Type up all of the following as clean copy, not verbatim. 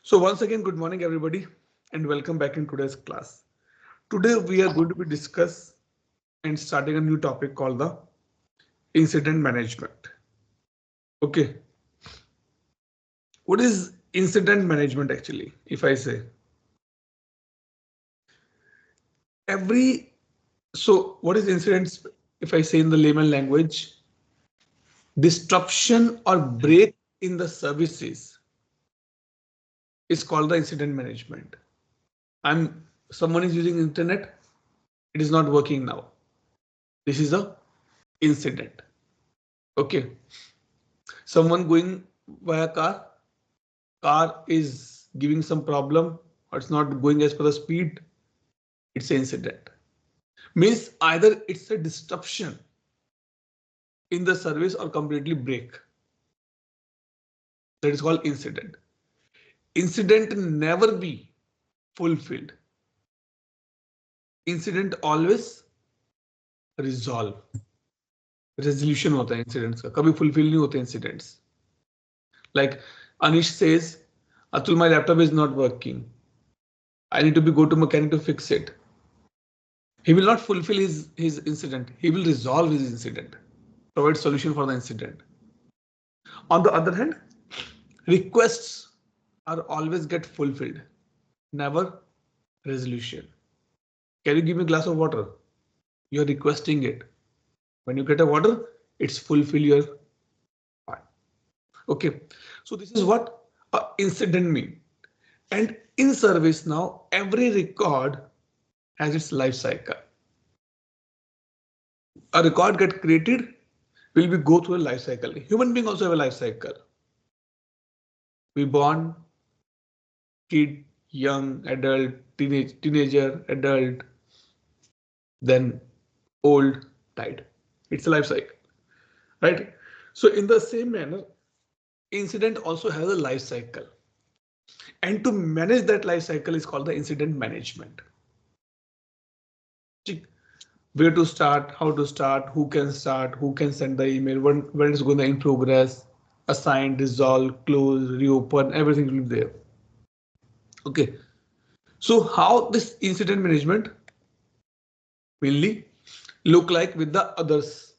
So once again, good morning everybody and welcome back in today's class. Today we are going to be discuss and starting a new topic called the incident management. Okay, what is incident management actually? If I say every, so what is incidents? If I say in the layman language, disruption or break in the services is called the incident management. And someone is using internet, it is not working now. This is a incident. Okay, someone going via car is giving some problem or it's not going as per the speed, it's an incident. Means either it's a disruption in the service or completely break. That is called incident. Incident never be fulfilled. Incident always resolve. Resolution होता है incidents का, कभी fulfill नहीं होते incidents. Like Anish says, Atul, my laptop is not working. I need to go to mechanic to fix it. He will not fulfill his incident. He will resolve his incident, provide solution for the incident. On the other hand, requests are always get fulfilled, never resolution. Can you give me a glass of water? You're requesting it. When you get a water, it's fulfill your part. Okay, so this is what an incident mean. And in service now, every record has its life cycle. A record get created will be go through a life cycle. Human being also have a life cycle. We born, kid, young, adult, teenager, adult, then old, died. It's a life cycle, right? So in the same manner, incident also has a life cycle. And to manage that life cycle is called the incident management. Where to start, how to start, who can send the email, when it's going to in progress, assign, dissolve, close, reopen, everything will be there. Okay, so how this incident management mainly look like with the others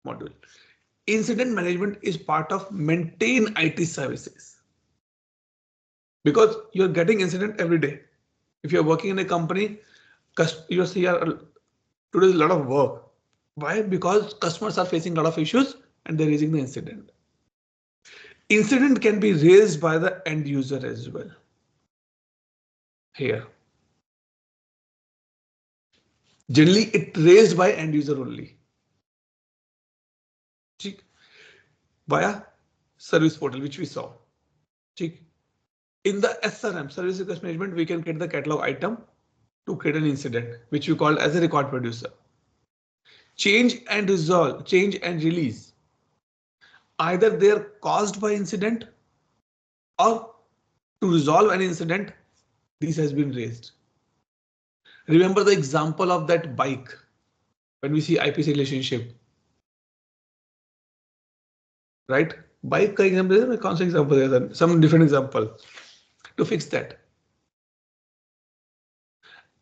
module. Incident management is part of maintain IT services because you're getting incident every day. If you're working in a company, you see today's a lot of work. Why? Because customers are facing a lot of issues and they're raising the incident. Incident can be raised by the end user as well. Here. Generally, it raised by end user only. Via service portal, which we saw. In the SRM, service request management, we can get the catalog item to create an incident, which we call as a record producer. Change and resolve, change and release. Either they're caused by incident or to resolve an incident, this has been raised. Remember the example of that bike when we see IPC relationship, right? Bike का example है, कौन सा example है? Some different example to fix that.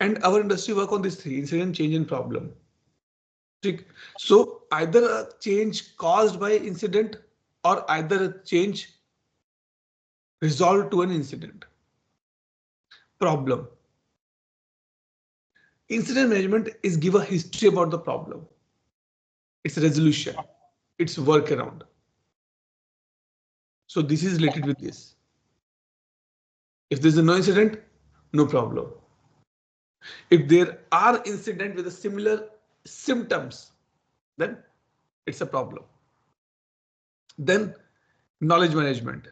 And our industry work on this three: incident, change, and problem. So either a change caused by incident or either a change resolved to an incident. Problem. Incident management is give a history about the problem. It's resolution. It's workaround. So this is related with this. If there's no incident, no problem. If there are incident with a similar symptoms, then it's a problem. Then knowledge management.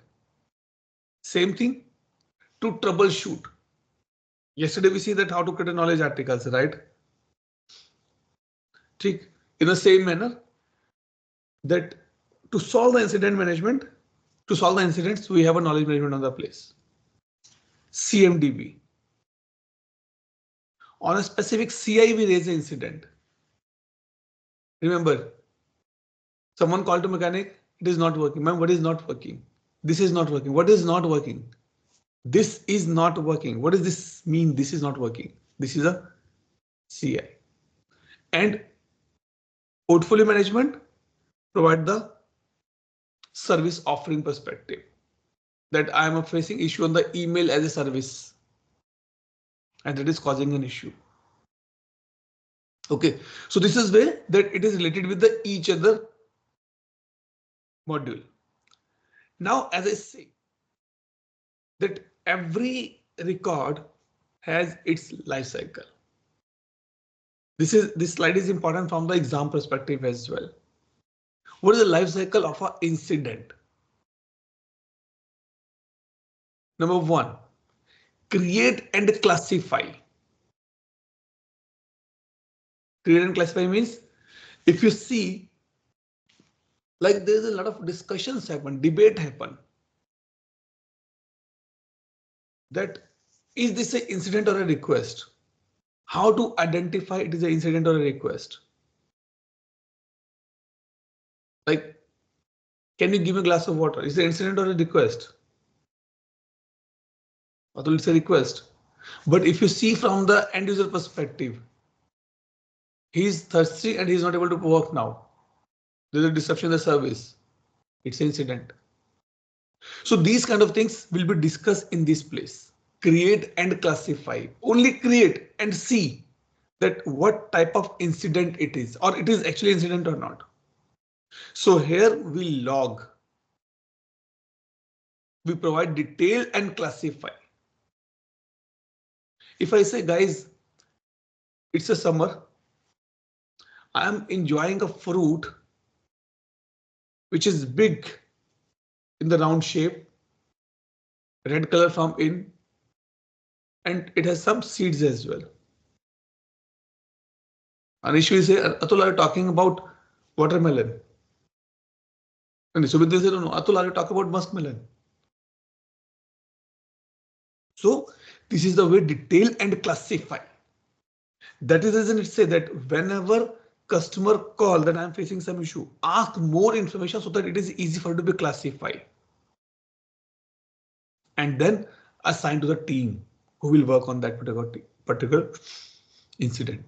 Same thing to troubleshoot. Yesterday we see that how to create a knowledge articles, right? In the same manner that to solve the incident management, to solve the incidents, we have a knowledge management on the place. CMDB. On a specific CI, we raise an incident. Remember, someone called to mechanic, it is not working. Ma'am, what is not working? This is not working. What is not working? This is not working. What does this mean? This is not working. This is a CI. And portfolio management provide the service offering perspective, that I am facing issue on the email as a service, and that is causing an issue. Okay, so this is where that it is related with the each other module. Now, as I say, that every record has its life cycle. This slide is important from the exam perspective as well. What is the life cycle of an incident? Number one, create and classify. Create and classify means if you see, like there's a lot of discussions happen, debate happen, that is this an incident or a request? How to identify it is an incident or a request? Like, can you give me a glass of water? Is it an incident or a request? Atul, it's a request. But if you see from the end user perspective, he's thirsty and he's not able to work now. There's a disruption in the service. It's an incident. So these kind of things will be discussed in this place. Create and classify. Only create and see that what type of incident it is, or it is actually incident or not. So here we log. We provide detail and classify. If I say, guys, it's a summer, I am enjoying a fruit which is big in the round shape, red color from in, and it has some seeds as well. Anish will say, Atul, are you talking about watermelon? And Subhadra said, no, Atul, are you talking about muskmelon? So this is the way detail and classify. That is the reason it say that whenever customer call that I'm facing some issue, ask more information so that it is easy for you to be classified. And then assign to the team who will work on that particular incident.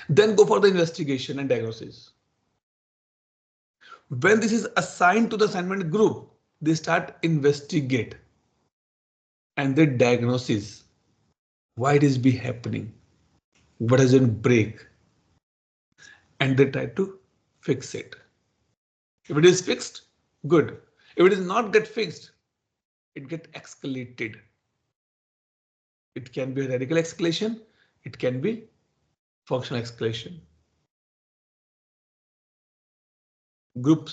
Then go for the investigation and diagnosis. When this is assigned to the assignment group, they start investigate and they diagnosis why it is be happening, what doesn't break, and they try to fix it. If it is fixed, good. If it is not get fixed, it get escalated. It can be a radical escalation. It can be functional escalation. Group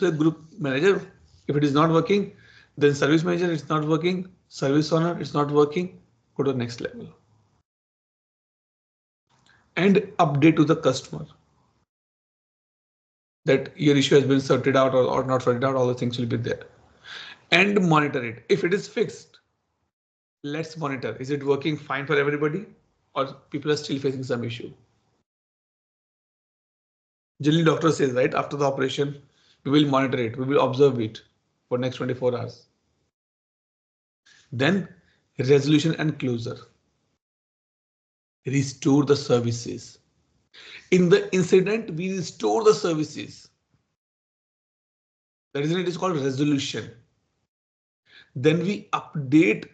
manager, if it is not working, then service manager, it's not working. Service owner, it's not working. Go to the next level. And update to the customer that your issue has been sorted out or not sorted out, all the things will be there. And monitor it. If it is fixed, let's monitor. Is it working fine for everybody or people are still facing some issue? Generally, doctor says, right, after the operation, we will monitor it. We will observe it for next 24 hours. Then resolution and closure. Restore the services. In the incident, we restore the services. The reason it is called resolution. Then we update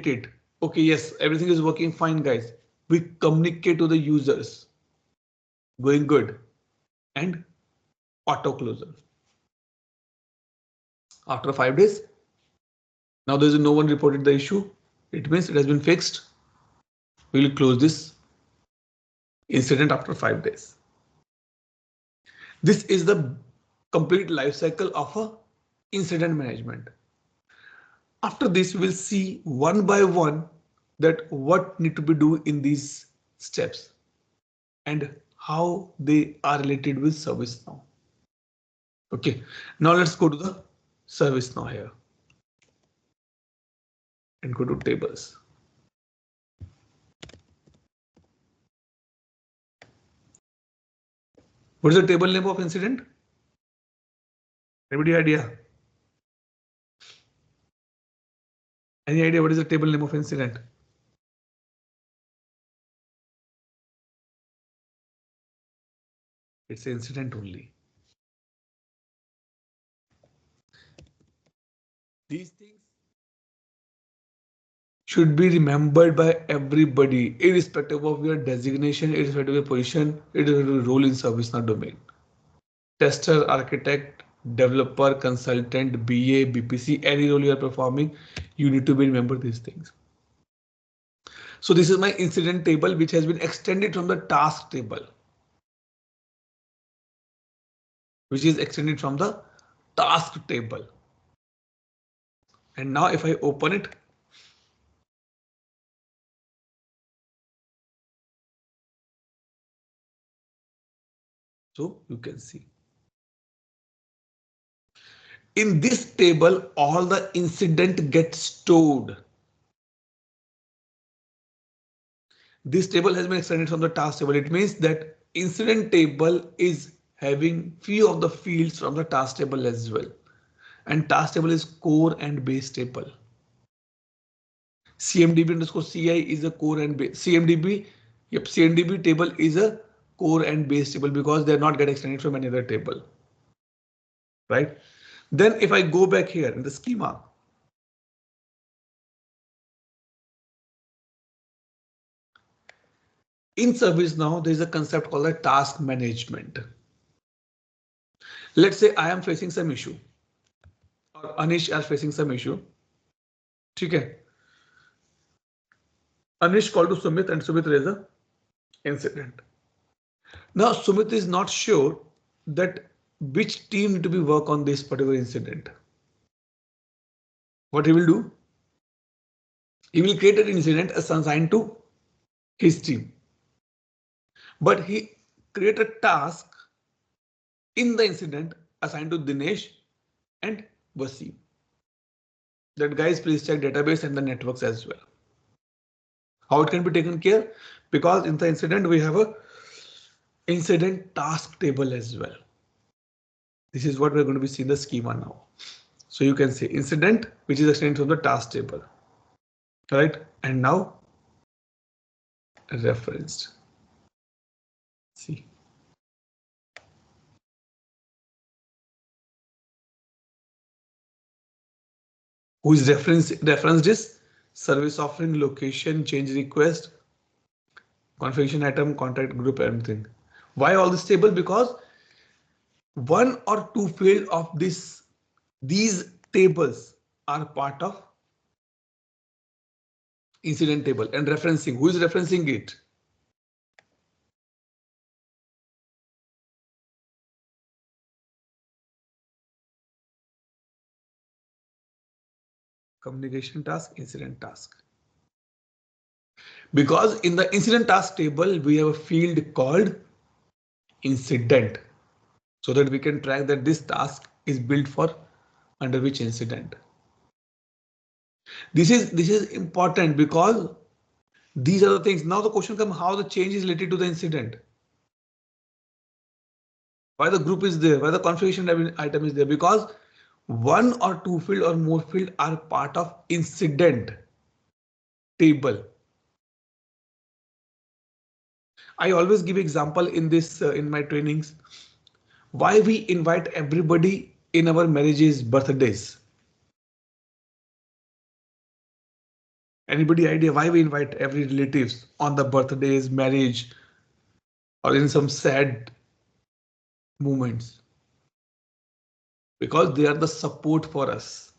it. Okay, yes, everything is working fine, guys. We communicate to the users. Going good. And auto closure. After 5 days, now there's no one reported the issue. It means it has been fixed. We will close this incident after 5 days. This is the complete life cycle of a incident management. After this, we will see one by one that what need to be do in these steps and how they are related with ServiceNow. Okay, now let's go to the ServiceNow here and go to tables. What is the table name of incident? Anybody idea? Any idea what is the table name of incident? It's an incident only. These things should be remembered by everybody, irrespective of your designation, irrespective of your position, irrespective of your role in ServiceNow domain. Tester, architect, developer, consultant, BA, BPC, any role you are performing, you need to be remember these things. So this is my incident table, which has been extended from the task table, which is extended from the task table. And now if I open it, so you can see in this table, all the incident gets stored. This table has been extended from the task table. It means that incident table is having few of the fields from the task table as well. And task table is core and base table. CMDB underscore CI is a core and base. CMDB, yep, CMDB table is a core and base table because they're not get extended from any other table. Right? Then if I go back here in the schema, in ServiceNow, there is a concept called a task management. Let's say I am facing some issue or Anish are facing some issue. Okay. Anish called to Sumit and Sumit raised an incident. Now Sumit is not sure that which team need to be work on this particular incident. What he will do? He will create an incident assigned to his team. But he create a task in the incident assigned to Dinesh and Wasim. That guys, please check database and the networks as well. How it can be taken care? Because in the incident we have a incident task table as well. This is what we're going to be seeing the schema now. So you can say incident, which is extended from the task table, right? And now referenced. See. Who is referenced is service offering, location, change request, configuration item, contact group, everything. Why all this table? Because one or two field of these tables are part of incident table and referencing. Who is referencing it? Communication task, incident task. Because in the incident task table, we have a field called incident so that we can track that this task is built for under which incident. This is important because these are the things. Now the question comes how the change is related to the incident. Why the group is there, why the configuration item is there, because one or two field or more field are part of incident table. I always give example in this in my trainings. Why we invite everybody in our marriages, birthdays? Anybody idea why we invite every relatives on the birthdays, marriage, or in some sad moments? Because they are the support for us.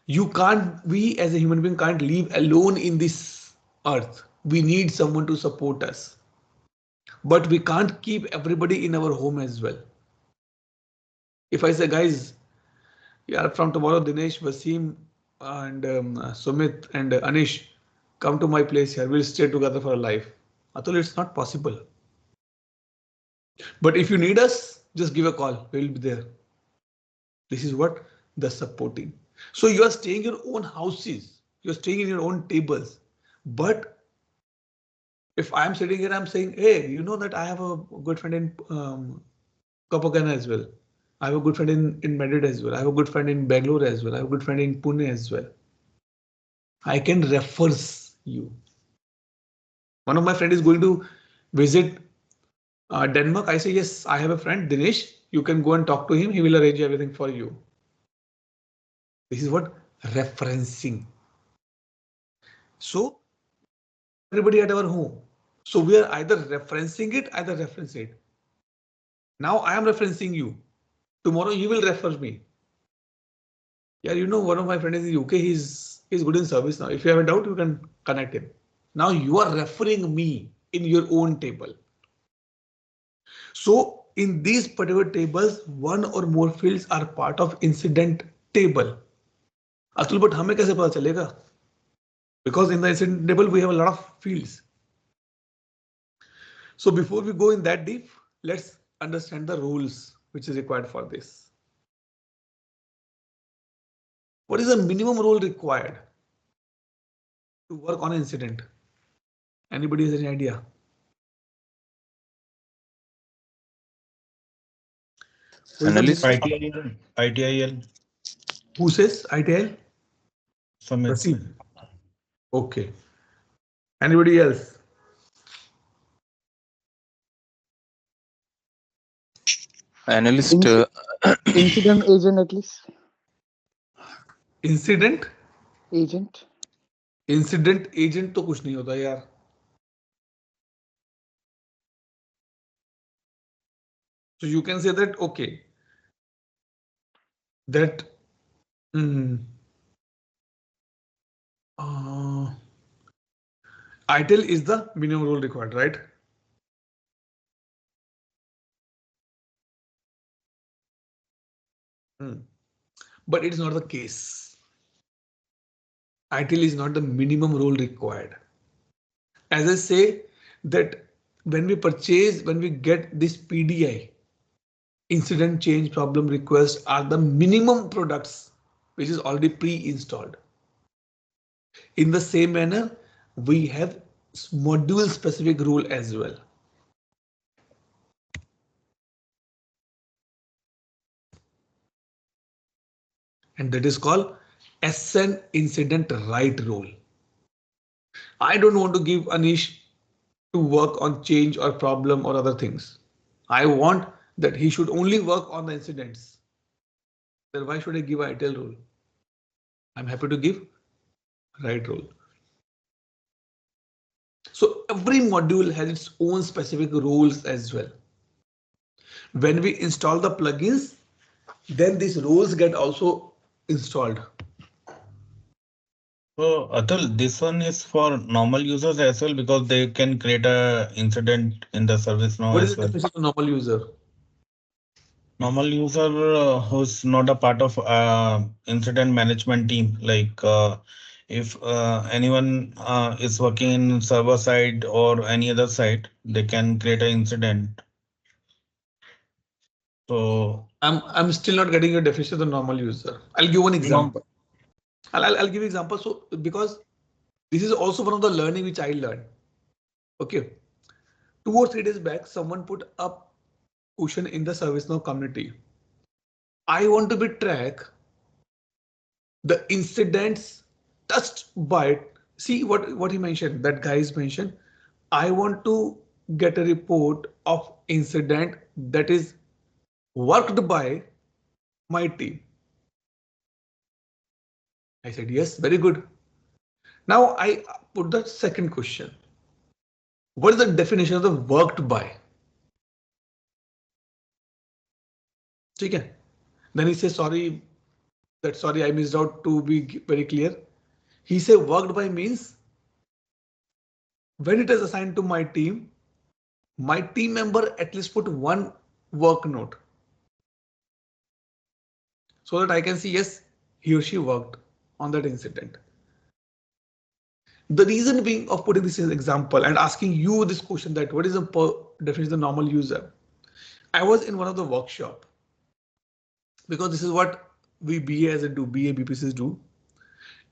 We as a human being can't live alone in this earth. We need someone to support us. But we can't keep everybody in our home as well. If I say, guys, yeah, from tomorrow, Dinesh, Wasim, and Sumit and Anish, come to my place here. We'll stay together for a life. Atul, it's not possible. But if you need us, just give a call. We'll be there. This is what the supporting. So you are staying in your own houses. You're staying in your own tables. But if I'm sitting here, I'm saying, hey, you know that I have a good friend in Copacan as well. I have a good friend in Madrid as well. I have a good friend in Bangalore as well. I have a good friend in Pune as well. I can refer you. One of my friend is going to visit Denmark. I say, yes, I have a friend, Dinesh. You can go and talk to him. He will arrange everything for you. This is what referencing. So everybody at our home. So we are either referencing it, either reference it. Now I am referencing you. Tomorrow you will refer me. Yeah, you know, one of my friends in the UK, he's good in service now. If you have a doubt, you can connect him. Now you are referring me in your own table. So in these particular tables, one or more fields are part of incident table. Atul, but हमें कैसे पता चलेगा? Because in the incident table, we have a lot of fields. So before we go in that deep, let's understand the rules which is required for this. What is the minimum rule required to work on an incident? Anybody has any idea? Analyst. ITIL. Who says ITIL? Sumit. Okay. Anybody else? Analyst. Incident agent at least. Incident? Agent. Incident agent तो कुछ नहीं होता यार. So you can say that, okay, that ITIL is the minimum rule required, right? But it is not the case. ITIL is not the minimum rule required. As I say that when we get this PDI, incident change problem request are the minimum products which is already pre-installed. In the same manner, we have module specific rule as well. And that is called SN incident right rule. I don't want to give Anish to work on change or problem or other things. I want that he should only work on the incidents. Then why should I give ITIL rule? I'm happy to give right rule. So every module has its own specific rules as well. When we install the plugins, then these rules get also installed. So Atul, this one is for normal users as well because they can create a incident in the service now. What is the definition of normal user? Normal user who's not a part of incident management team. Like if anyone is working in server side or any other side, they can create an incident. So I'm still not getting your definition of the normal user. I'll give one example. I'll give you example. So because this is also one of the learning which I learned. Okay, 2 or 3 days back, someone put up question in the ServiceNow community. I want to be track the incidents touched by. See what he mentioned. That guy is mentioned. I want to get a report of incident that is worked by my team. I said yes, very good. Now I put the second question. What is the definition of the worked by? Okay. Then he says sorry, I missed out, to be very clear. He said worked by means when it is assigned to my team member at least put one work note so that I can see yes, he or she worked on that incident. The reason being of putting this as an example and asking you this question, that what is the definition of the normal user? I was in one of the workshop because this is what we BA BPCs do.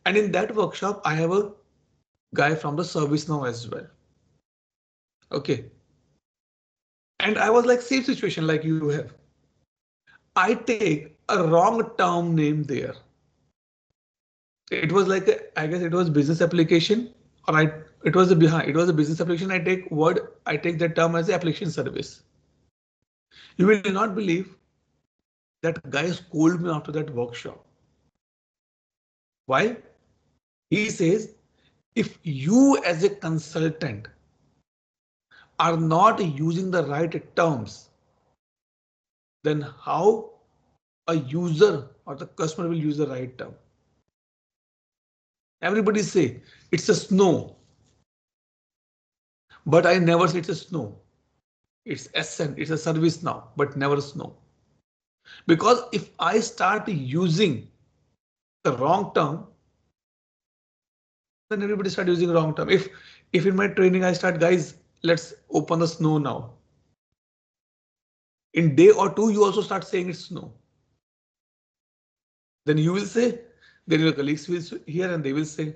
And in that workshop, I have a guy from the ServiceNow as well. Okay. And I was like same situation like you have. I take a wrong term name there. It was like I guess it was business application, or it was a behind. It was a business application. I take that term as the application service. You will not believe that guy scolded me after that workshop. Why? He says, if you as a consultant are not using the right terms, then how a user or the customer will use the right term? Everybody say it's a snow, but I never say it's a snow. It's SN, it's a service now, but never snow. Because if I start using the wrong term, then everybody start using wrong term. If in my training I start, guys, let's open the snow now. In day or two, you also start saying it's snow. Then you will say, then your colleagues will hear and they will say,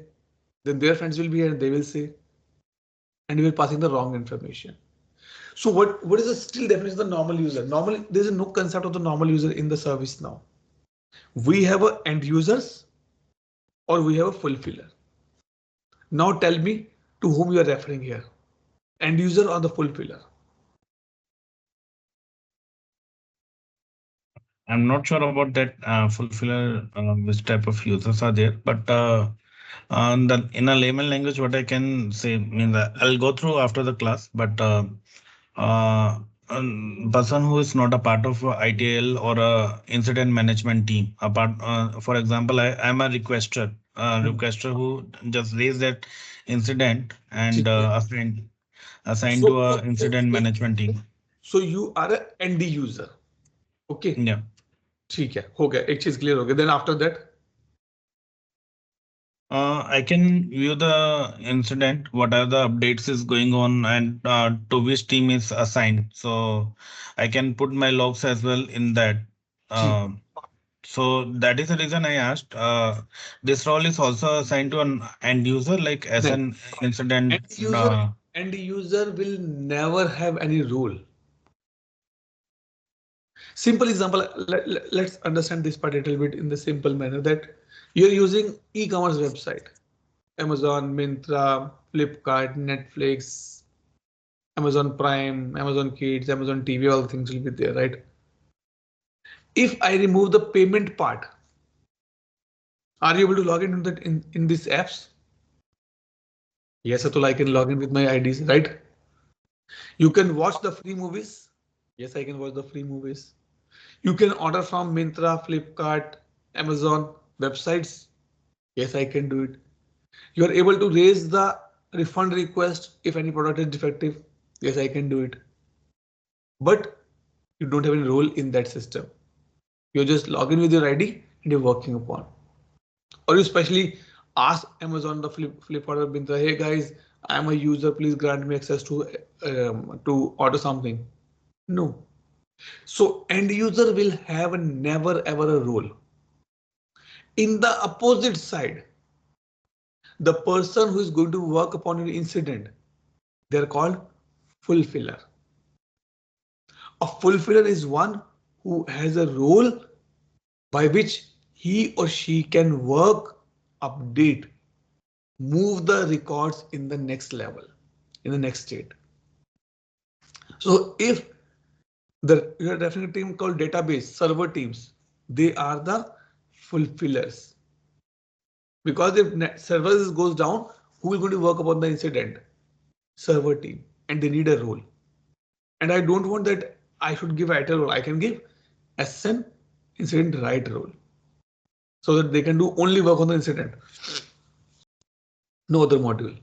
then their friends will be here and they will say, and you will passing the wrong information. So what is the still definition of the normal user? Normal, there is no concept of the normal user in the service now. We have a end users or we have a fulfiller. Now tell me to whom you are referring here, end user or the fulfiller? I'm not sure about that fulfiller, which type of users are there, but in a layman language, what I can say, I mean, I'll go through after the class, but a person who is not a part of a ITL or a incident management team, for example, I'm a requester who just raised that incident and assigned to a incident management team. So you are an end user. Okay. Yeah. ठीक है, हो गया, एक चीज clear हो गया. Then after that, I can view the incident, what are the updates is going on, and to which team is assigned. So I can put my logs as well in that. So that is the reason I asked. This role is also assigned to an end user, like as an incident. end user will never have any role. Simple example, let's understand this part a little bit in the simple manner that you're using e-commerce website, Amazon, Myntra, Flipkart, Netflix, Amazon Prime, Amazon Kids, Amazon TV, all things will be there, right? If I remove the payment part, are you able to log into that in these apps? Yes, Atul, I can log in with my IDs, right? You can watch the free movies. Yes, I can watch the free movies. You can order from Myntra, Flipkart, Amazon websites. Yes, I can do it. You are able to raise the refund request if any product is defective. Yes, I can do it. But you don't have any role in that system. You just log in with your ID and you're working upon. Or you especially ask Amazon, the Flipkart or Myntra, hey guys, I'm a user, please grant me access to order something. No. So end user will have never ever a role. In the opposite side, the person who is going to work upon an incident, they're called fulfiller. A fulfiller is one who has a role by which he or she can work, update, move the records in the next level, in the next state. So if you are definitely a team called database server teams, they are the fulfillers. Because if services goes down, who is going to work upon the incident? Server team, and they need a role. And I don't want that I should give ITIL role. I can give SN incident right role, so that they can do only work on the incident, no other module.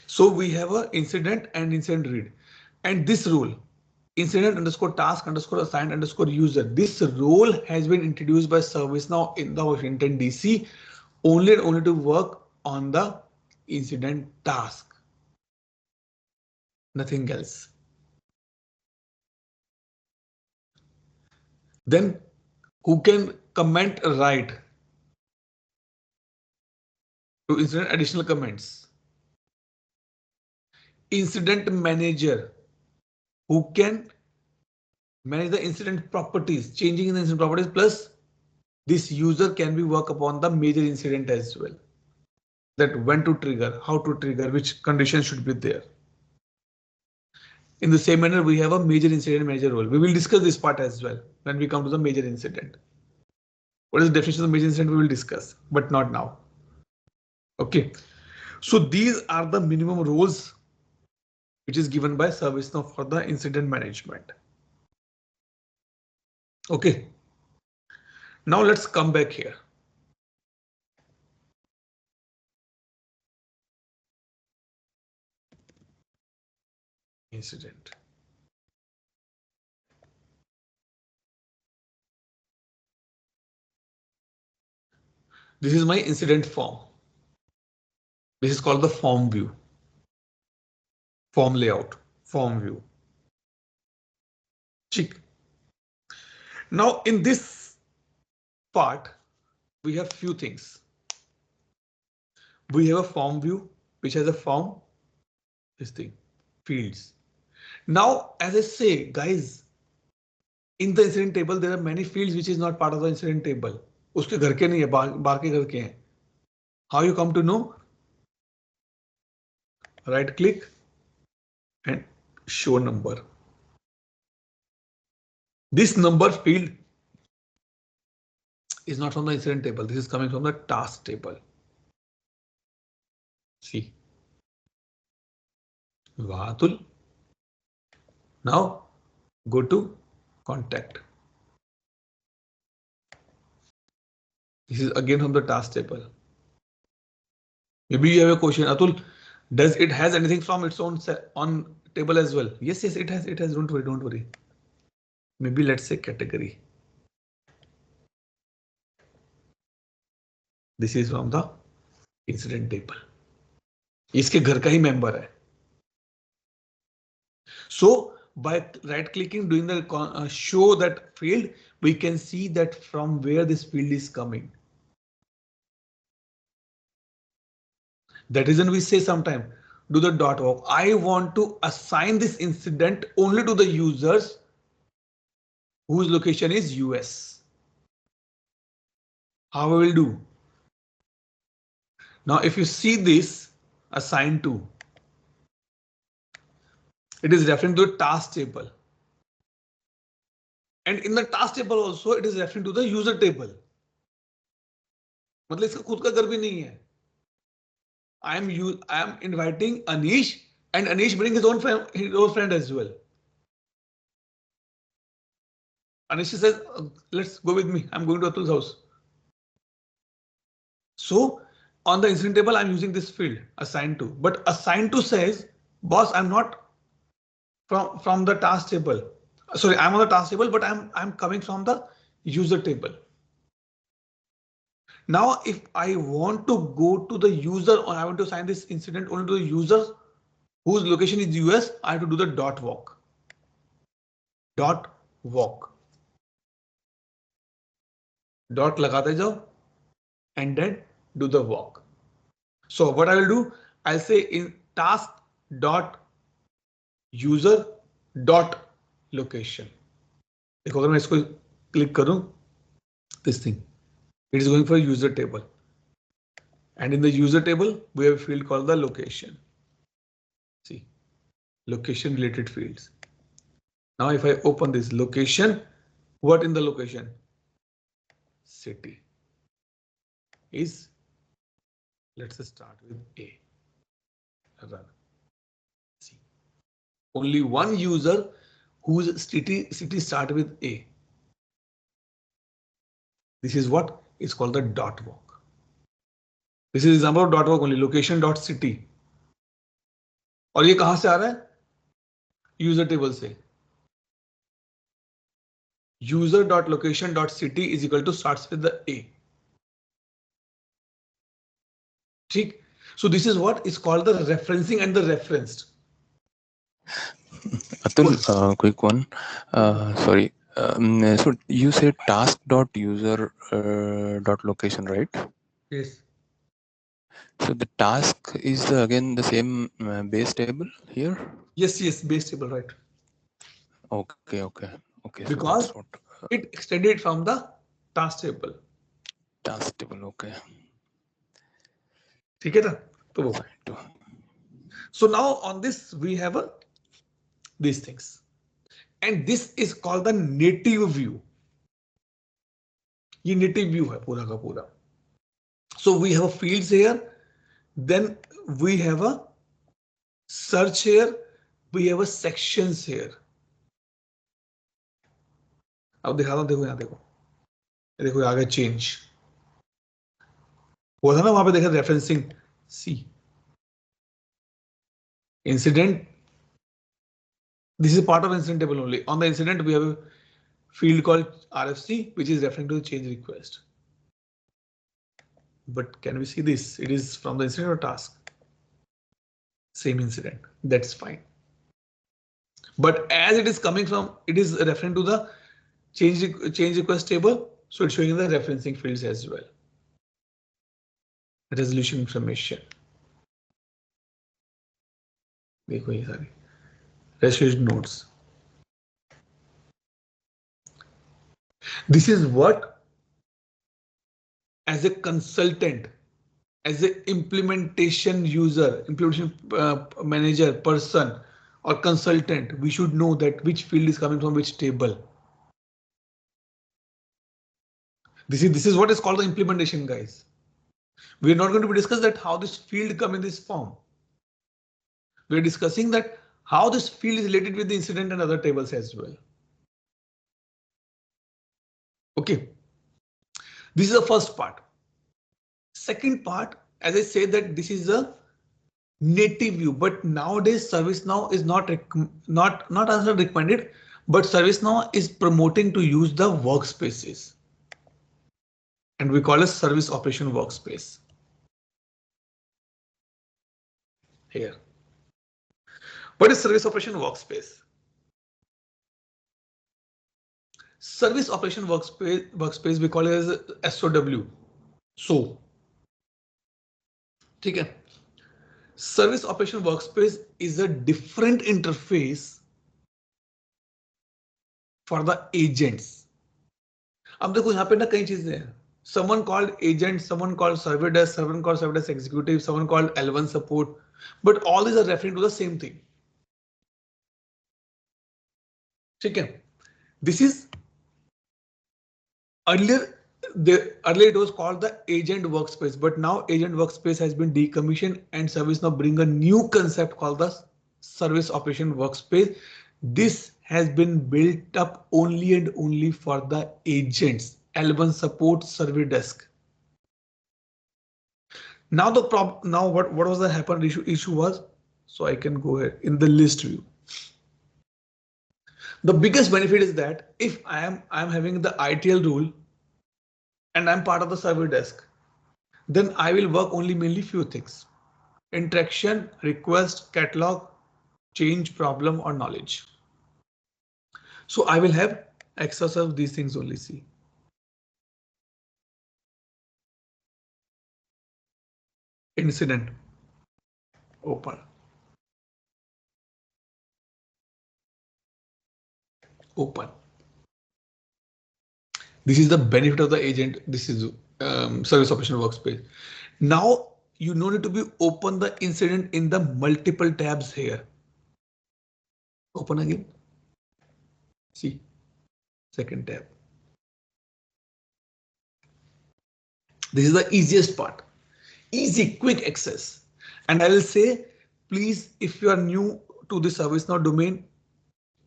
So we have a incident and incident read, and this rule incident underscore task underscore assigned underscore user. This role has been introduced by ServiceNow in the Washington DC only and only to work on the incident task. Nothing else. Then who can comment write to incident additional comments? Incident manager who can manage the incident properties, changing in the incident properties, plus this user can be work upon the major incident as well. That when to trigger, how to trigger, which conditions should be there. In the same manner, we have a major incident manager role. We will discuss this part as well when we come to the major incident. What is the definition of the major incident? We will discuss, but not now. Okay. So these are the minimum roles which is given by ServiceNow for the incident management. Okay. Now let's come back here. Incident. This is my incident form. This is called the form view. Form layout, form view. Check. Now in this part, we have few things. We have a form view, which has a form, this thing, fields. Now, as I say, guys, in the incident table, there are many fields which is not part of the incident table. उसके घर के नहीं है, बाहर के घर के हैं. How you come to know? Right click and show number. This number field is not from the incident table. This is coming from the task table. See. Vatul. Now go to contact. This is again from the task table. Maybe you have a question, Atul. Does it has anything from its own on table as well? Yes, yes, it has. It has. Don't worry. Don't worry. Maybe let's say category. This is from the incident table. इसके घर का ही member है. So by right clicking, doing the show that field, we can see that from where this field is coming. That is when we say sometime do the dot walk. I want to assign this incident only to the users whose location is US. How I will do? Now, if you see this assign to, it is referring to a task table. And in the task table also, it is referring to the user table. मतलब इसका खुद का घर भी नहीं है. I am inviting Anish, and Anish bring his own friend as well. Anish says, let's go with me. I'm going to Atul's house. So on the incident table, I'm using this field assigned to, but assigned to says, boss, I'm not from the task table. Sorry, I'm on the task table, but I'm coming from the user table. Now, if I want to go to the user, or I want to assign this incident only to the user whose location is US, I have to do the dot walk. Dot walk. Dot लगाते जाओ and then do the walk. So what I will do, I'll say in task dot user dot location. देखो अगर मैं इसको click करूं, this thing. It is going for a user table. And in the user table, we have a field called the location. See, location related fields. Now, if I open this location, what in the location? City is, let's start with A. Run. See, only one user whose city start with A. This is what is called the dot walk. This is example of dot walk only, location dot city. और ये कहां से आ रहा है? User table से. User dot location dot city is equal to starts with the A. ठीक? So this is what is called the referencing and the referenced. Atul, quick one. Sorry. So you said task.user.location, right? Yes. So the task is again the same base table here? Yes, yes, base table, right. Okay, okay. Okay. Because So that's what it extended from the task table. task table. Okay. ठीक है ना? तो वो. Fine. To So now on this we have these things, and this is called the native view. ये native view है पूरा का पूरा. So we have a fields here, then we have a search here, we have a sections here. अब दिखाता हूं, देखो यहाँ देखो, देखो आगे चेंज हुआ था ना वहां पे, देखा referencing see incident. This is part of incident table only. On the incident, we have a field called RFC, which is referring to the change request. But can we see this? It is from the incident or task? Same incident. That's fine. But as it is coming from, it is referring to the change request table. So it's showing the referencing fields as well. Resolution information. देखो ये सारी resolution notes. This is what, as a consultant, as an implementation user, implementation manager, person or consultant, we should know that which field is coming from which table. This is what is called the implementation, guys. We are not going to discuss that how this field come in this form. We are discussing that how this field is related with the incident and other tables as well. Okay. This is the first part. Second part, as I say, that this is a native view, but nowadays ServiceNow is not as recommended, but ServiceNow is promoting to use the workspaces, and we call it service operation workspace. Here, what is service operation workspace? Service operation workspace we call it as SOW. So, okay. Service operation workspace is a different interface for the agents. अब देखो यहाँ पे ना कई चीजें हैं. Someone called agent, someone called server desk, someone called server desk executive, someone called L1 support, but all these are referring to the same thing. Okay. This is earlier it was called the agent workspace, but now agent workspace has been decommissioned and ServiceNow bring a new concept called the service operation workspace. This has been built up only and only for the agents, L1 support, server desk. Now the problem, now what was the happened issue was, so I can go ahead in the list view. The biggest benefit is that if I am having the ITL rule and I'm part of the server desk, then I will work only mainly few things: interaction, request, catalog, change, problem, or knowledge. So I will have access of these things only. See, incident, open, open. This is the benefit of the agent. This is service operation workspace. Now you no need to be open the incident in the multiple tabs here. Open again. See, second tab. This is the easiest part. Easy, quick access. And I will say, please, if you are new to the ServiceNow domain,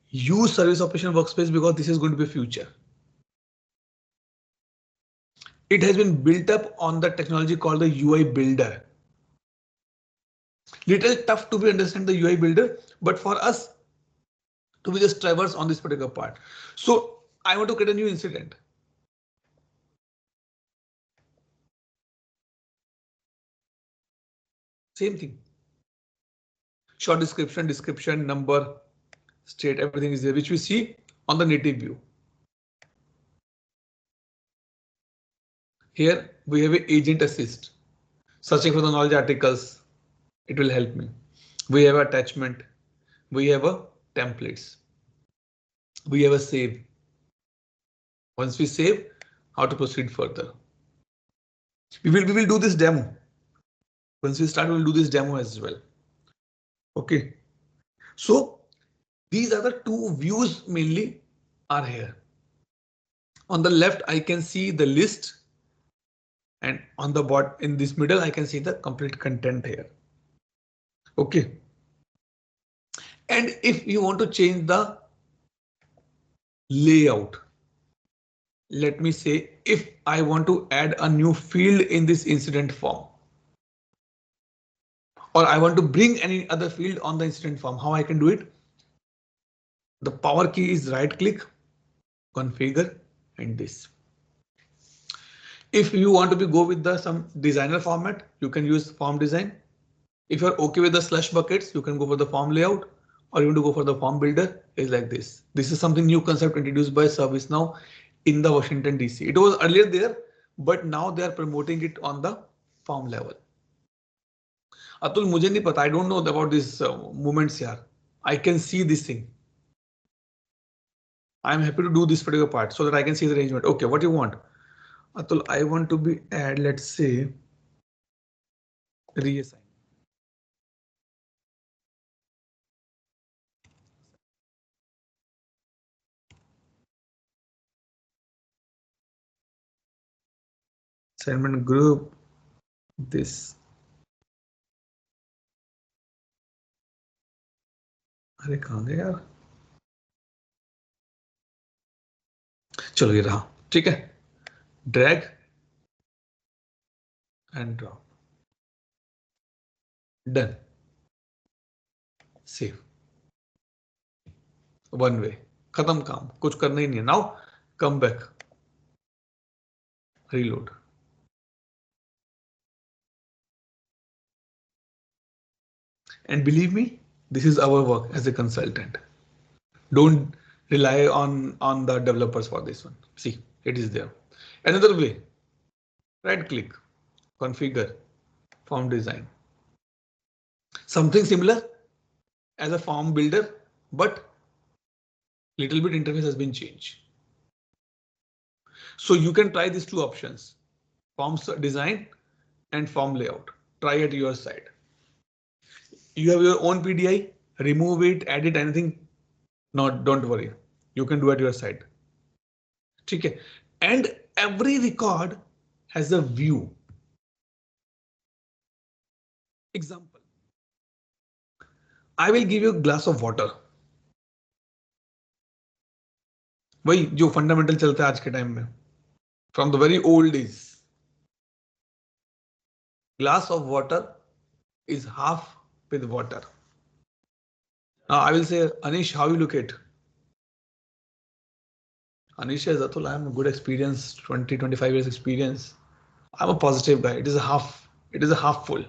use service operation workspace because this is going to be future. It has been built up on the technology called the UI builder. Little tough to be understand the UI builder, but for us to be just traverse on this particular part. So I want to create a new incident. Same thing. Short description, number, state, everything is there, which we see on the native view. Here we have an agent assist, searching for the knowledge articles. It will help me. We have attachment. We have a templates. we have a save. Once we save, how to proceed further. We will do this demo. Once we start, we'll do this demo as well. Okay. So these are the two views mainly are here. On the left, I can see the list. And on the bottom in this middle, I can see the complete content here. Okay. And if you want to change the layout, let me say if I want to add a new field in this incident form, or I want to bring any other field on the incident form, how I can do it? The power key is right click, configure, and this. If you want to go with the some designer format, you can use form design. If you're okay with the slush buckets, you can go for the form layout, or you want to go for the form builder. Is like this. This is something new concept introduced by ServiceNow in the Washington DC. It was earlier there, but now they are promoting it on the form level. Atul, मुझे नहीं पता. I don't know about these movements here. I can see this thing. I'm happy to do this particular part so that I can see the arrangement. Okay, what you want? Atul, I want to be add, let's say, reassign. Assignment group, this. अरे कहाँ गए यार? चलो ये रहा, ठीक है? Drag and drop. Done. Save. One way. खत्म काम, कुछ करना ही नहीं है. Now come back. Reload. And believe me, this is our work as a consultant. Don't rely on the developers for this one. See, it is there. Another way, right click, configure, form design. Something similar as a form builder, but little bit interface has been changed. So you can try these two options, form design and form layout. Try at your side. You have your own PDI, remove it, edit anything. No, don't worry. You can do at your side. Okay. And every record has a view. Example. I will give you a glass of water. वही जो fundamental चलता है आज के time में. From the very old days. Glass of water is half with water. Now I will say, Anish, how you look at? Anish says, Atul, I have a good experience, 20-25 years experience. I'm a positive guy. It is a half full.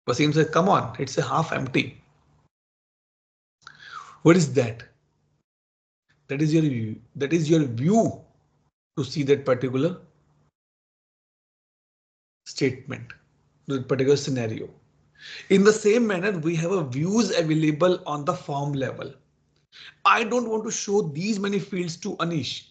Wasim said, come on, it's a half empty. What is that? That is your view. That is your view to see that particular statement, that particular scenario. In the same manner, we have a views available on the form level. I don't want to show these many fields to Anish.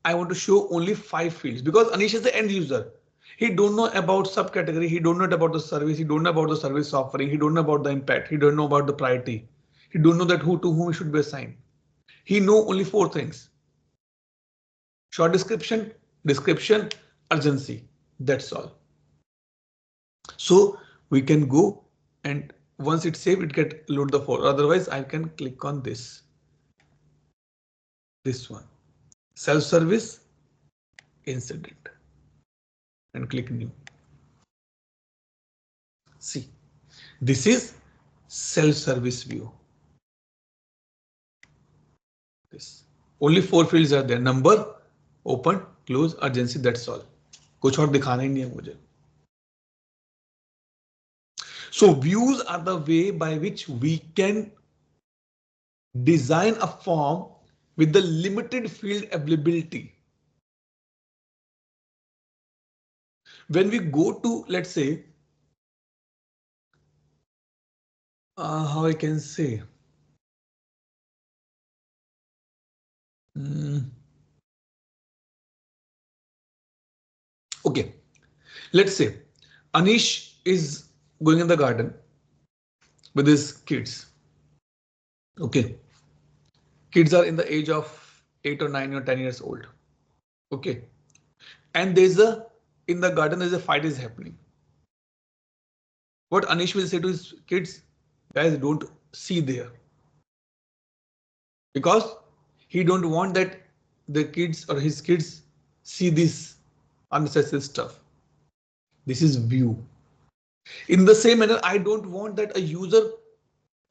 I want to show only 5 fields because Anish is the end user. He don't know about subcategory. He don't know about the service. He don't know about the service offering. He don't know about the impact. He don't know about the priority. He don't know that who to whom should be assigned. He know only 4 things. Short description, urgency. That's all. So we can go and once it's saved, it get load the 4. Otherwise, I can click on this. This one. Self-service incident. And click new. See, this is self-service view. This only 4 fields are there: number, open, close, urgency. That's all. कुछ और दिखाना ही नहीं है मुझे. So views are the way by which we can design a form with the limited field availability. When we go to, let's say, how I can say. Okay, let's say Anish is going in the garden with his kids. Okay, kids are in the age of 8 or 9 or 10 years old. Okay, and in the garden there's a fight is happening. What Anish will say to his kids, guys, don't see there, because he don't want that the kids or his kids see this unnecessary stuff. This is view. In the same manner, I don't want that a user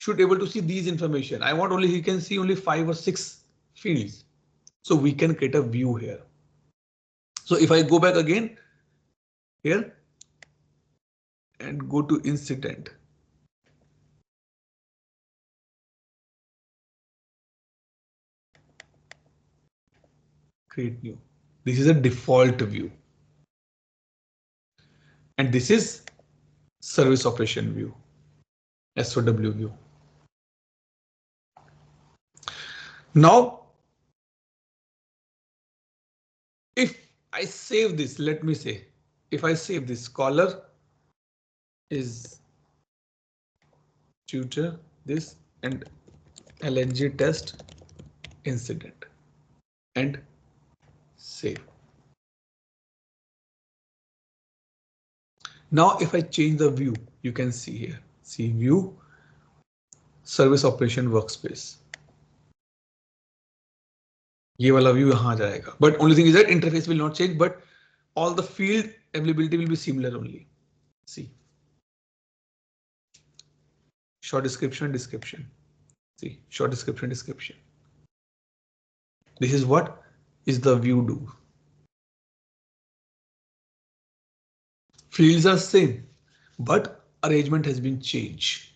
should able to see these information. I want only he can see only 5 or 6 fields. So we can create a view here. So if I go back again here and go to incident. Create new. This is a default view. And this is service operation view, SOW view. Now, if I save this, let me say, if I save this, caller is tutor, this and LNG test incident and save. Now, if I change the view, you can see here, see view, service operation workspace. ये वाला view यहाँ जाएगा. But only thing is that interface will not change, but all the field availability will be similar only. See. Short description, description. See, short description, description. This is what is the view do. Fields are same, but arrangement has been changed.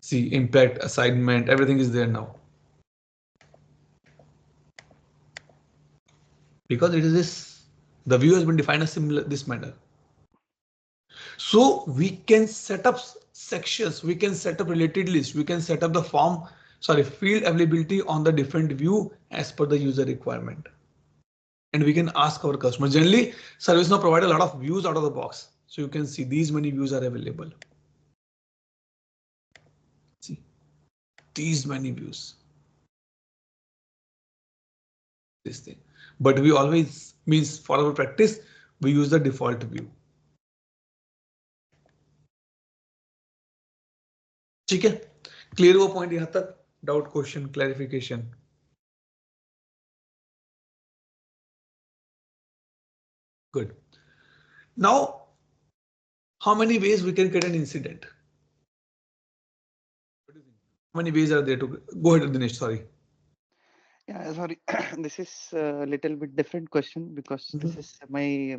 See, impact, assignment, everything is there now. Because it is this, the view has been defined as similar this manner. So we can set up sections, we can set up related lists, we can set up the field availability on the different view as per the user requirement. And we can ask our customer. Generally, ServiceNow provide a lot of views out of the box. So you can see these many views are available. See, these many views. This thing. But we always means for our practice, we use the default view. ठीक है, clear वो point यहाँ तक, doubt, question, clarification. Good. Now, how many ways we can create an incident? How many ways are there to go ahead, Dinesh? Sorry. Yeah, sorry. This is a little bit different question because this is my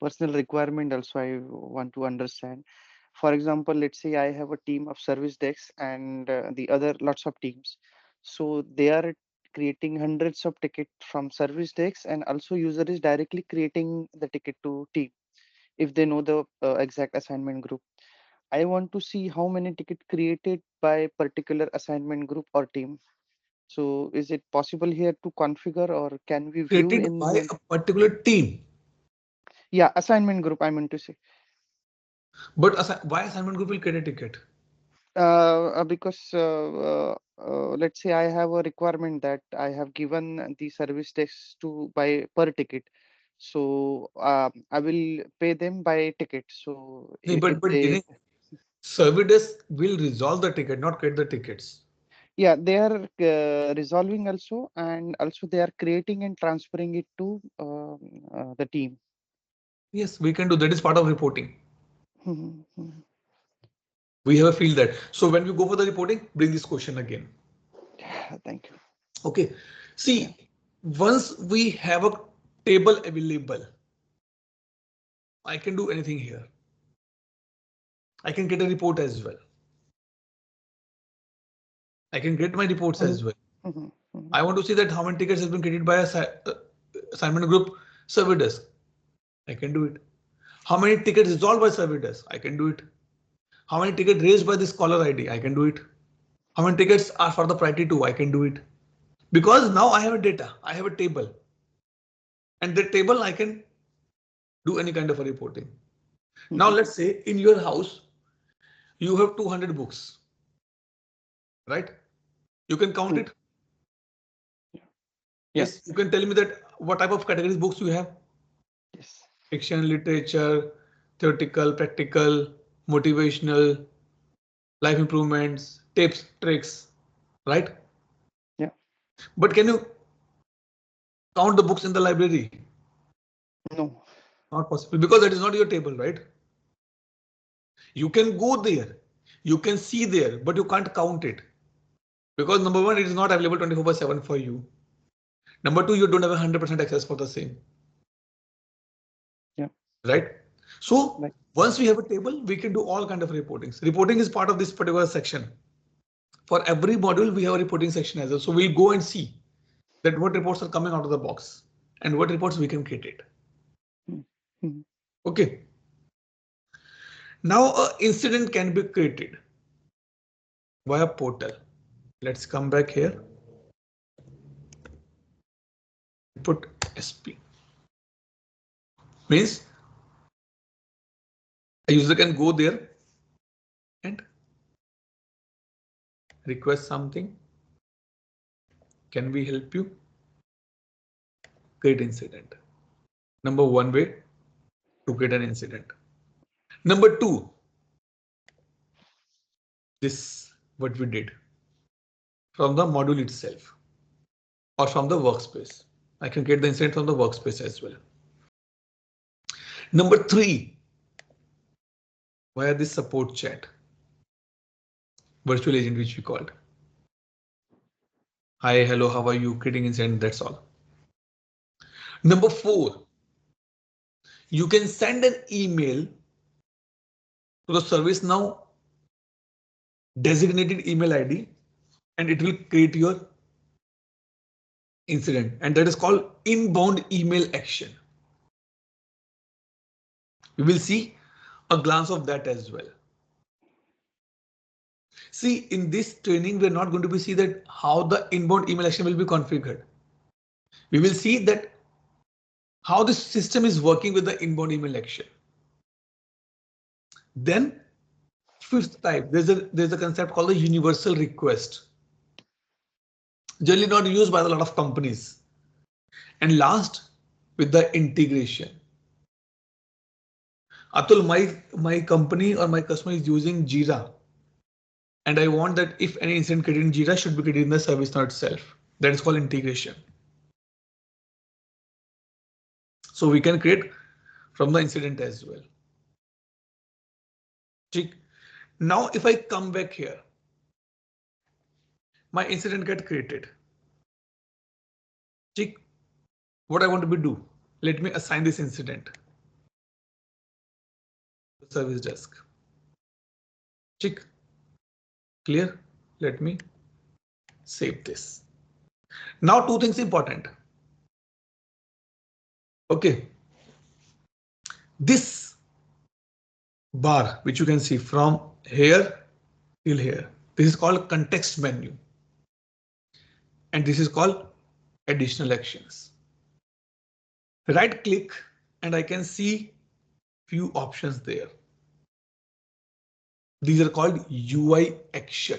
personal requirement. Also, I want to understand. For example, let's say I have a team of service desks and the other lots of teams. So they are creating hundreds of tickets from service desks, and also user is directly creating the ticket to team if they know the exact assignment group. I want to see how many tickets created by particular assignment group or team. So is it possible here to configure, or can we view Created in by a particular team? Yeah, assignment group, I meant to say. But why assignment group will create a ticket? Because let's say I have a requirement that I have given the service desk to by per ticket. So I will pay them by ticket. So No, if but they, service desk will resolve the ticket, not create the tickets. yeah, they are resolving also, and also they are creating and transferring it to the team. Yes, we can do that. Is part of reporting. Mm-hmm. We have a field that. So when we go for the reporting, bring this question again. Thank you. Okay. See, once we have a table available, I can do anything here. I can get a report as well. I can get my reports as well. I want to see that how many tickets has been created by a assignment group service desk. I can do it. How many tickets resolved by service desk? I can do it. How many tickets raised by this caller ID? I can do it. How many tickets are for the priority 2? I can do it. Because now I have a data, I have a table. And that table I can do any kind of a reporting. Now let's say in your house, you have 200 books, right? You can count it. Yes, you can tell me that what type of categories books you have. Yes. Fiction, literature, theoretical, practical, motivational, life improvements, tips, tricks, right? Yeah. But can you count the books in the library? No. Not possible because that is not your table, right? You can go there, you can see there, but you can't count it. Because number one, it is not available 24/7 for you. Number two, you don't have 100% access for the same. Yeah. Right. So Right. once we have a table, we can do all kind of reportings. Reporting is part of this particular section. For every module, we have a reporting section as well. So we'll go and see that what reports are coming out of the box and what reports we can create it. Mm-hmm. Okay. Now an incident can be created via portal. Let's come back here. Put SP. Means a user can go there and request something. Can we help you? Create incident. Number one way to create an incident. Number two, this what we did from the module itself or from the workspace. I can get the incident from the workspace as well. Number three, via this support chat, virtual agent, which we called. Hi, hello, how are you? Creating incident, that's all. Number four, you can send an email to the ServiceNow designated email ID and it will create your incident, and that is called inbound email action. We will see a glance of that as well. See, in this training, we're not going to be see that how the inbound email action will be configured. We will see that how the system is working with the inbound email action. Then fifth type, there's a concept called the universal request. Generally not used by a lot of companies. And last, with the integration. Atul, my company or my customer is using Jira. And I want that if any incident created in Jira should be created in the ServiceNow itself. That is called integration. So we can create from the incident as well. Now, if I come back here, my incident get created. What I want to do, let me assign this incident to service desk. Clear? Let me save this. Now, two things important. Okay. This bar, which you can see from here till here, this is called context menu. And this is called additional actions. Right click and I can see few options there. These are called UI action.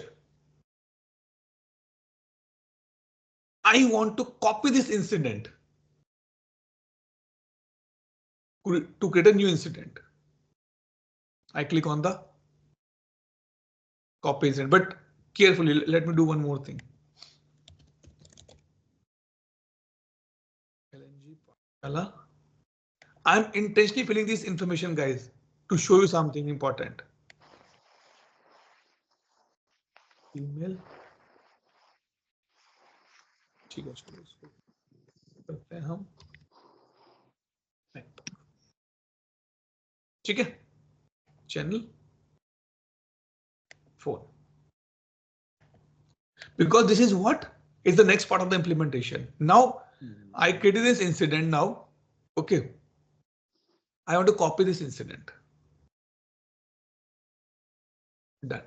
I want to copy this incident to create a new incident. I click on the copy incident, but carefully, let me do one more thing. I'm intentionally filling this information, guys, to show you something important. Email. ठीक है, चलो इसको करते हैं हम. ठीक है. Channel 4. Because this is what is the next part of the implementation. Now I created this incident now. Okay. I want to copy this incident. Done.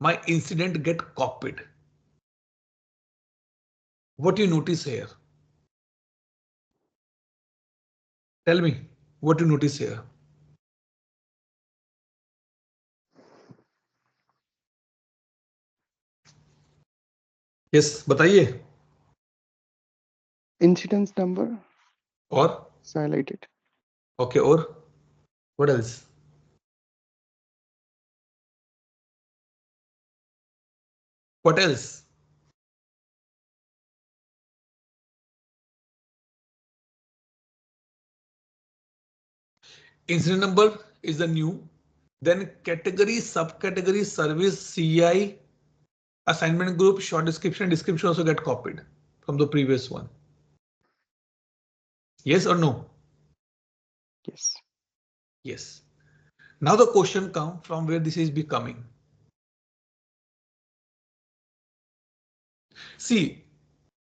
My incident get copied. What do you notice here? Tell me what you notice here. Yes, बताइए. Incidence number Or is highlighted. okay, or what else? What else? Incident number is the new. Then category, subcategory, service, CI, assignment group, short description, description also get copied from the previous one. Yes or no? Yes. Yes. Now the question comes from where this is becoming. See,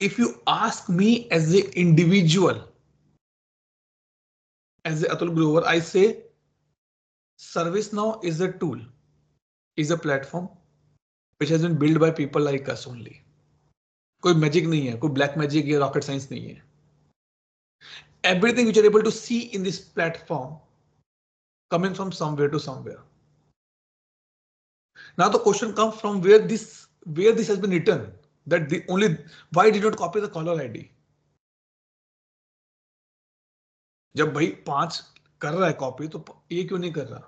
if you ask me as an individual, as Atul Grover, I say ServiceNow is a tool, is a platform which has been built by people like us only. कोई magic नहीं है, कोई black magic या rocket science नहीं है. Everything which you are able to see in this platform coming from somewhere to somewhere. Now the question comes from where this has been written, that the only why did not copy the caller ID? जब भाई 5 कर रहा है copy तो ये क्यों नहीं कर रहा?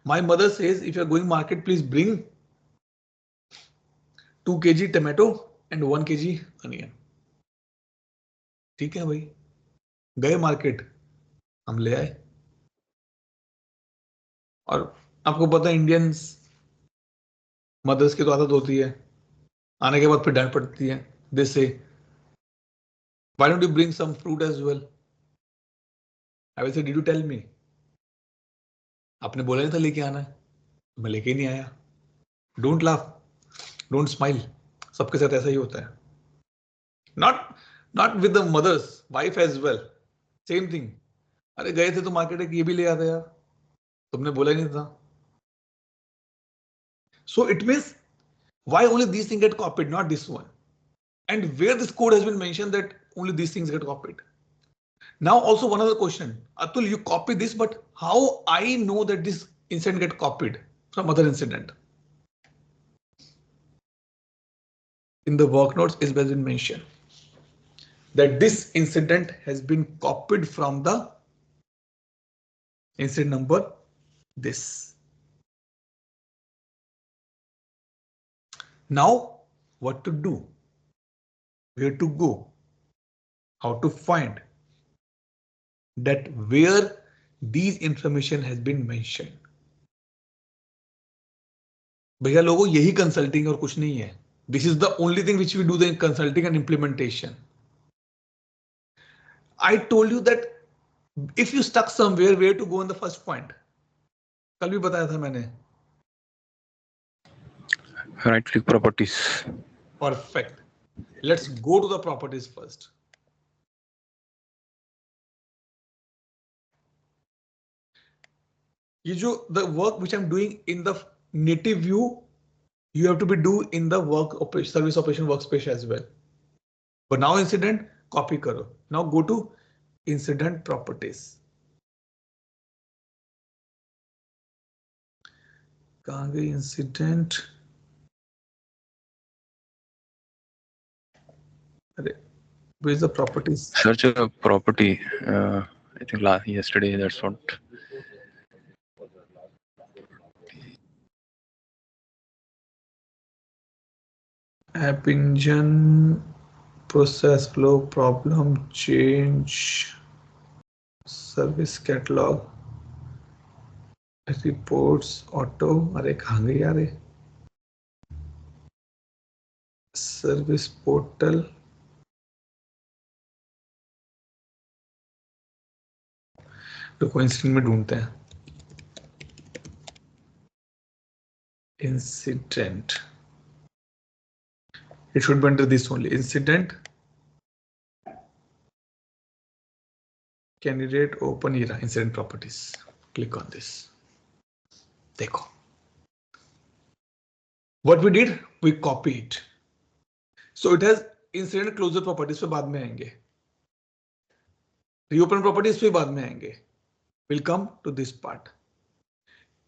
My mother says if you are going market, please bring 2 kg tomato and 1 kg onion. ठीक है भाई, गए मार्केट, हम ले आए. और आपको पता है इंडियंस मदर्स की तो आदत होती है, आने के बाद फिर डांट पड़ती है. दे से why don't you bring some fruit as well? I will say, did you tell me? आपने बोला नहीं था लेके आना है, मैं लेके नहीं आया. Don't laugh, don't smile. सबके साथ ऐसा ही होता है. Not with the mothers, wife as well. Same thing. अरे गए थे तो मार्केट है, ये भी ले आते यार, तुमने बोला ही नहीं था. So it means why only these things get copied, not this one? And where this code has been mentioned that only these things get copied. Now also one other question, Atul, you copy this, but how I know that this incident get copied from other incident? In the work notes it has been mentioned that this incident has been copied from the incident number this. Now what to do? Where to go? How to find that where these information has been mentioned? भैया लोगों यही consulting और कुछ नहीं है. This is the only thing which we do the consulting and implementation. I told you that if you stuck somewhere, where to go in the first point? कल भी बताया था मैंने. Right click properties. Perfect. Let's go to the properties first. ये जो the work which I'm doing in the native view, you have to be do in the work operation, service operation workspace as well. But now incident copy करो. Now go to incident properties. कहाँ गई incident? अरे, where's the properties? Search a property. I think yesterday that's what. App engine, process flow, problem, change, service catalog, reports, auto. अरे कहाँ गई यार? Service portal. तो incident में ढूंढते हैं. Incident. It should be under this only. Incident. Candidate open ERA incident properties. Click on this. देखो. What we did, we copy it. So it has incident closure properties पे बाद में आएंगे. Reopen properties पे बाद में आएंगे. We'll come to this part.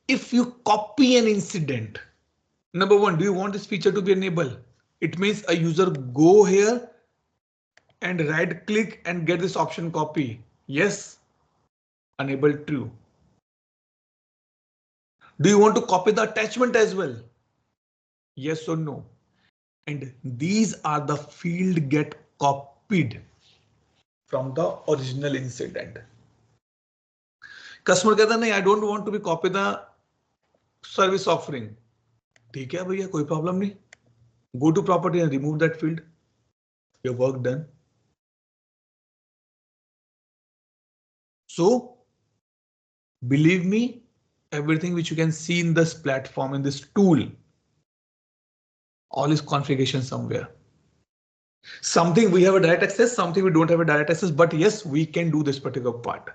If you copy an incident, number one, do you want this feature to be enabled? It means a user go here and right click and get this option copy. Yes. Enable true. Do you want to copy the attachment as well? Yes or no? And these are the field get copied from the original incident. Customer कहता नहीं, I don't want to be copy the service offering. ठीक है भैया, कोई problem नहीं. Go to property and remove that field. Your work done. So, believe me, everything which you can see in this platform, in this tool, all is configuration somewhere. Something we have a direct access, something we don't have a direct access, but yes, we can do this particular part.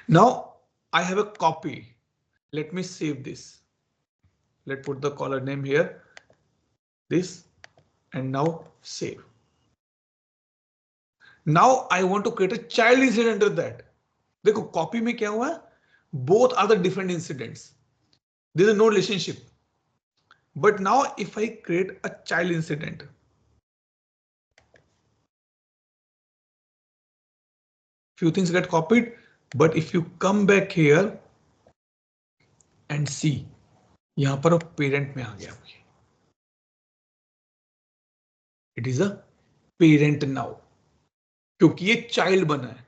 Now, I have a copy. Let me save this. Let's put the caller name here. This, and now save. Now I want to create a child incident under that. देखो copy में क्या हुआ? Both are the different incidents. There is no relationship. But now if I create a child incident, few things get copied, but if you come back here and see, यहाँ पर parent में आ गया. It is a parent now. क्योंकि ये child बना है.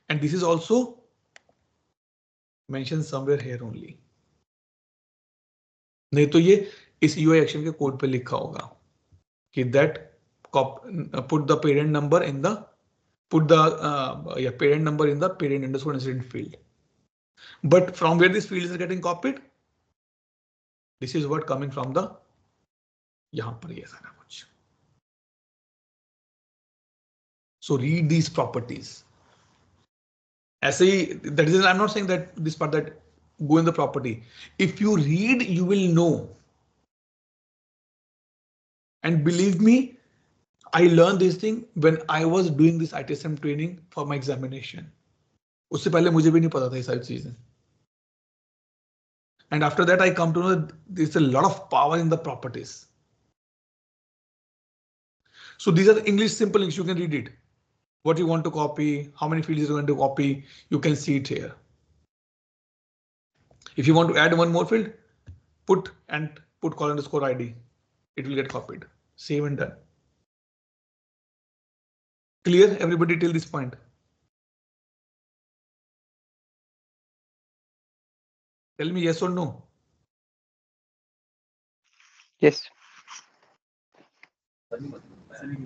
And this is also mentioned somewhere here only. नहीं तो ये इस UI action के कोड पे लिखा होगा कि that put the parent number in the parent number in the parent underscore incident field. But from where this field is getting copied, this is what coming from the यहाँ पर ये सारा कुछ. So read these properties. ऐसे ही, that is, I'm not saying that this part that go in the property. If you read, you will know. And believe me, I learned this thing when I was doing this ITSM training for my examination. उससे पहले मुझे भी नहीं पता था ये सारी चीजें. And after that, I come to know that there's a lot of power in the properties. So these are the English simple links. You can read it. What you want to copy, how many fields you're going to copy, you can see it here. If you want to add one more field, put call underscore ID. It will get copied. Save and done. Clear, everybody till this point? Tell me yes or no. Yes.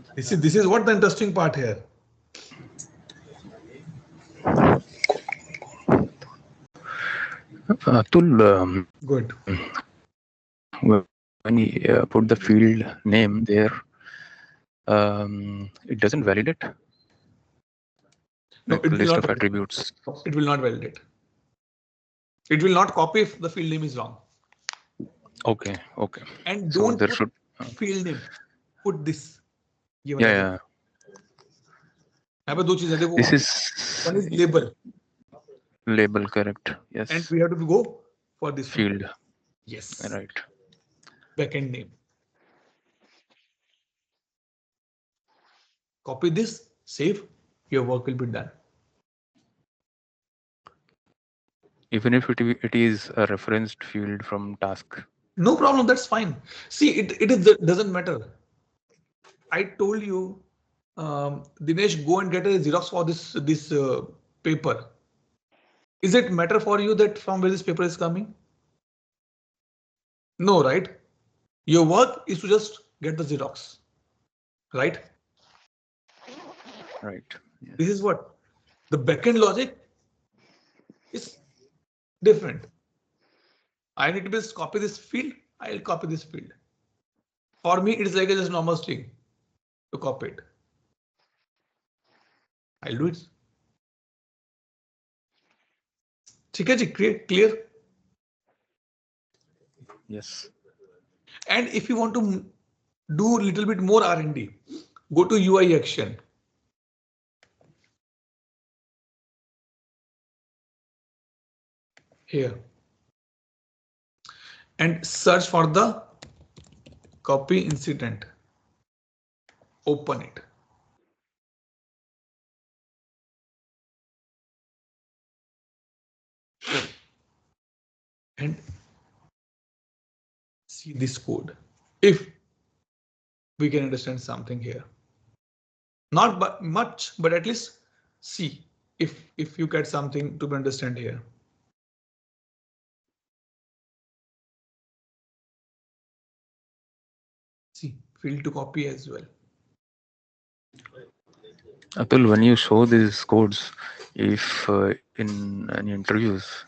This is what the interesting part here. Atul, Good. when you put the field name there, it doesn't validate. No, Like it will list not of validate. attributes. It will not validate. It will not copy if the field name is wrong. Okay, okay. And So don't there put should. field name. Put this. ये वाला Yeah, यहाँ पे दो चीजें देखो. this is One is label, label, correct. Yes. and we have to go for this Field. one. Yes. Right. Backend name. Copy this, save. Your work will be done. Even if it is a referenced field from task. No problem. That's fine. See, it doesn't matter. I told you, Dinesh, go and get a Xerox for this paper. Is it matter for you that from where this paper is coming? No, right? Your work is to just get the Xerox, right? Right. Yes. This is what the backend logic is different. I need to just copy this field. I'll copy this field. For me, it is like a just normal string to copy it. I'll do it. ठीक है जी, clear? Yes. And if you want to do a little bit more R&D, go to UI action. Here. And search for the copy incident. Open it. And see this code. If we can understand something here. Not much, but at least see if you get something to understand here. See, field to copy as well. Atul, when you show these codes, if in any interviews,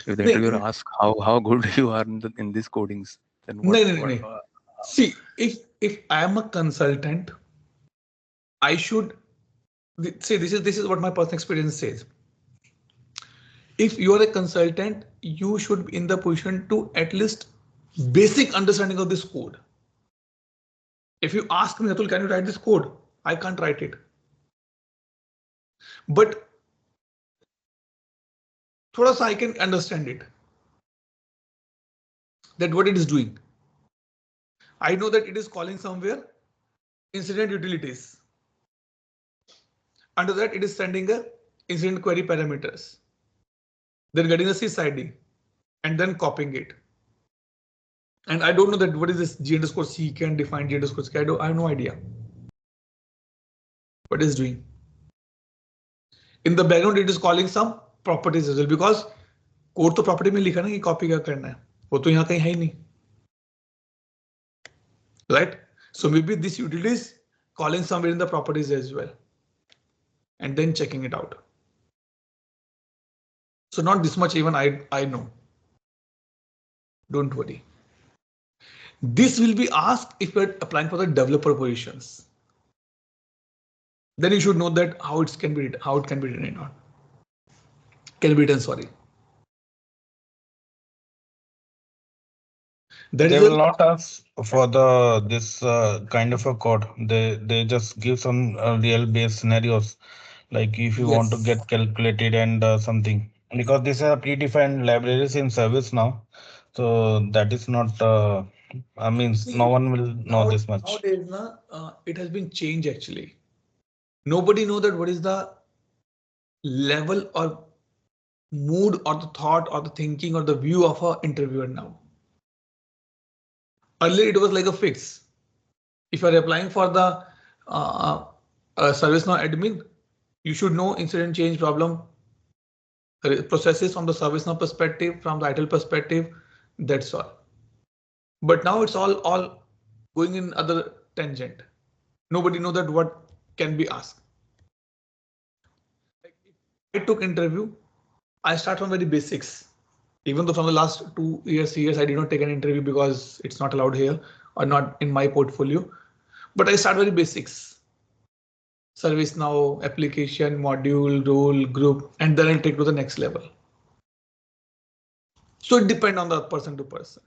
if the interviewer asks how good you are in these codings, then what? See, if I am a consultant, I should say this is what my personal experience says. If you are a consultant, you should be in the position to at least basic understanding of this code. If you ask me, Atul, can you write this code? I can't write it. But thoda sa I can understand it. That what it is doing. I know that it is calling somewhere incident utilities. Under that, it is sending a incident query parameters. Then getting a sysID and then copying it. And I don't know that what is this G_C can define G_C. I have no idea what it is doing. In the background, it is calling some properties as well, because code तो property में लिखा ना कि copy क्या करना है, वो तो यहाँ कहीं है ही नहीं. Right? So maybe this utility is calling somewhere in the properties as well, and then checking it out. So not this much even I know. Don't worry. This will be asked if you're applying for the developer positions. Then you should know that how it can be written, or not. Can be written, sorry. They will not ask for this kind of a code. They just give some real base scenarios, like if you want to get calculated and something, because these are predefined libraries in service now. So that is not. I mean, no one will know this much. Nowadays, it has been changed actually. Nobody knows that what is the level or mood or the thought or the thinking or the view of an interviewer now. Earlier, it was like a fix. If you are applying for the ServiceNow admin, you should know incident change problem processes from the ServiceNow perspective, from the ITIL perspective. That's all. But now it's all going in other tangent. Nobody knows that what can be asked. I took interview. I start from very basics. Even though from the last 2 years, 3 years, I did not take an interview because it's not allowed here or not in my portfolio. But I start very basics. ServiceNow, application, module, role, group, and then I'll take to the next level. So it depends on the person to person.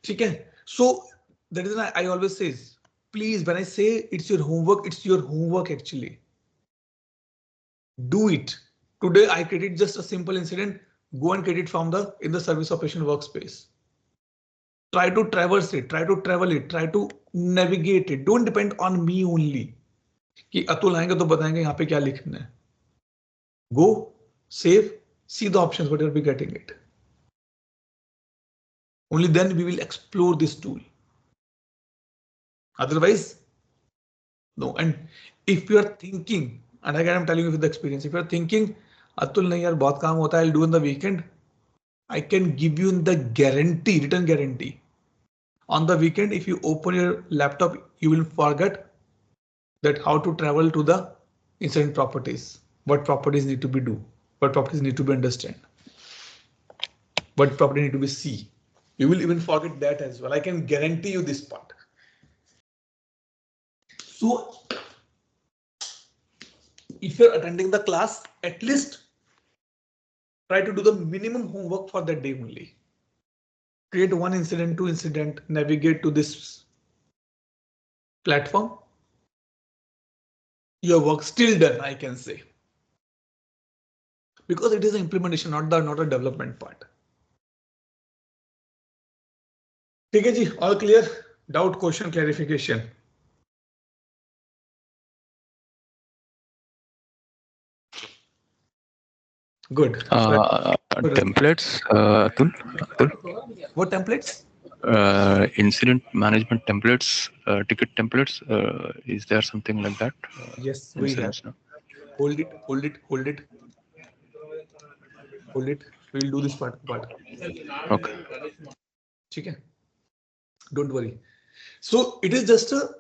Okay. So that is why I always say, please, when I say it's your homework actually. Do it. Today I created just a simple incident. Go and create it from in the service operation workspace. Try to traverse it, try to travel it, try to navigate it. Don't depend on me only. कि अतुल आएंगे तो बताएंगे यहाँ पे क्या लिखना है. Go, save, see the options, what you'll be getting it. Only then we will explore this tool. Otherwise, no. And if you are thinking, and again I'm telling you with the experience, if you are thinking, Atul nahi yaar bahut kaam hota hai, I'll do in the weekend. I can give you the guarantee, written guarantee. On the weekend, if you open your laptop, you will forget that how to travel to the incident properties. What properties need to be do? What properties need to be understand? What property need to be see? You will even forget that as well. I can guarantee you this part. So if you're attending the class, at least try to do the minimum homework for that day only. Create one incident, two incident, navigate to this platform. Your work still done, I can say. Because it is an implementation, not a development part. ठीक है जी, all clear? Doubt, question, clarification. Good. Templates, Atul? What templates? Incident management templates, ticket templates. Is there something like that? Yes, we have. No? Hold it. We'll do this part. Okay. Okay. Don't worry. So it is just a.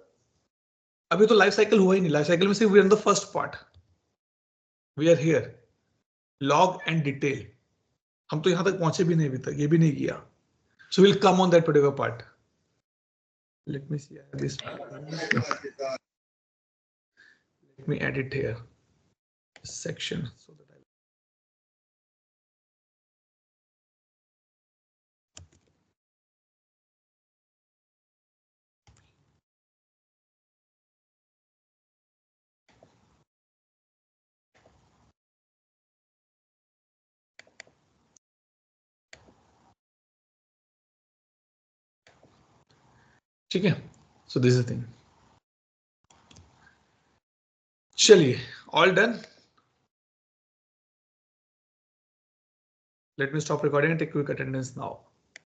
अभी तो life cycle हुआ ही नहीं. Life cycle में से we are in the first part. We are here. Log and detail. हम तो यहाँ तक पहुंचे भी नहीं अभी तक. ये भी नहीं किया. So we'll come on that particular part. Let me see this. Let me add it here. Section so that Okay, so this is the thing. Chaliye, all done. Let me stop recording and take quick attendance now.